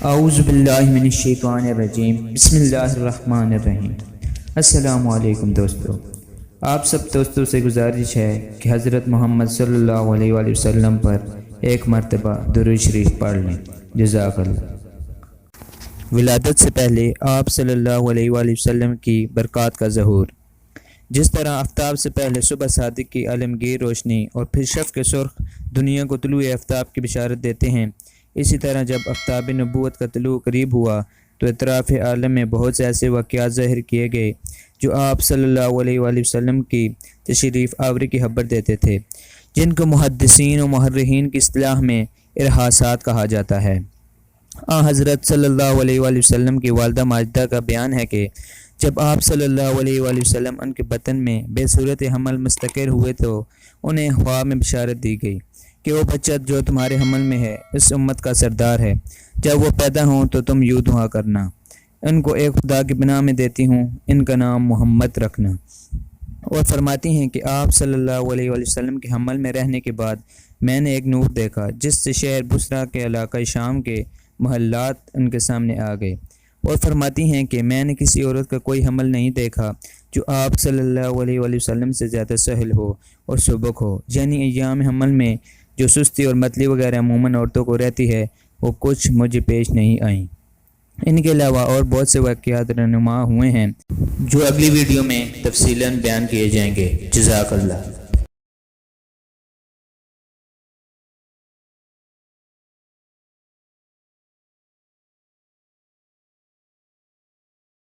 اعوذ باللہ من الشیطان الرجیم بسم اللہ الرحمن الرحیم۔ السلام علیکم دوستو، آپ سب دوستوں سے گزارش ہے کہ حضرت محمد صلی اللہ علیہ وآلہ وسلم پر ایک مرتبہ درود شریف پڑھ لیں۔ جزاک اللہ۔ ولادت سے پہلے آپ صلی اللہ علیہ وآلہ وسلم کی برکات کا ظہور۔ جس طرح آفتاب سے پہلے صبح صادق کی عالمگیر روشنی اور پھر شفق سرخ دنیا کو طلوع آفتاب کی بشارت دیتے ہیں، اسی طرح جب آفتاب نبوت کا طلوع قریب ہوا تو اطراف عالم میں بہت سے ایسے واقعات ظاہر کیے گئے جو آپ صلی اللہ علیہ وآلہ وسلم کی تشریف آوری کی خبر دیتے تھے، جن کو محدثین و محررین کی اصطلاح میں ارحاسات کہا جاتا ہے۔ حضرت صلی اللہ علیہ وآلہ وسلم کی والدہ ماجدہ کا بیان ہے کہ جب آپ صلی اللہ علیہ وآلہ وسلم ان کے بطن میں بے صورت حمل مستقر ہوئے تو انہیں خواب میں بشارت دی گئی کہ وہ بچہ جو تمہارے حمل میں ہے اس امت کا سردار ہے، جب وہ پیدا ہوں تو تم یوں دعا کرنا، ان کو ایک خدا کی پناہ میں دیتی ہوں، ان کا نام محمد رکھنا۔ اور فرماتی ہیں کہ آپ صلی اللہ علیہ وآلہ وسلم کے حمل میں رہنے کے بعد میں نے ایک نور دیکھا جس سے شہر بصرہ کے علاقہ شام کے محلات ان کے سامنے آ گئے۔ اور فرماتی ہیں کہ میں نے کسی عورت کا کوئی حمل نہیں دیکھا جو آپ صلی اللہ علیہ وآلہ وسلم سے زیادہ سہل ہو اور سبک ہو، یعنی ایام حمل میں جو سستی اور متلی وغیرہ عموماً عورتوں کو رہتی ہے وہ کچھ مجھے پیش نہیں آئیں۔ ان کے علاوہ اور بہت سے واقعات رونما ہوئے ہیں جو اگلی ویڈیو میں تفصیلاً بیان کیے جائیں گے۔ جزاک اللہ۔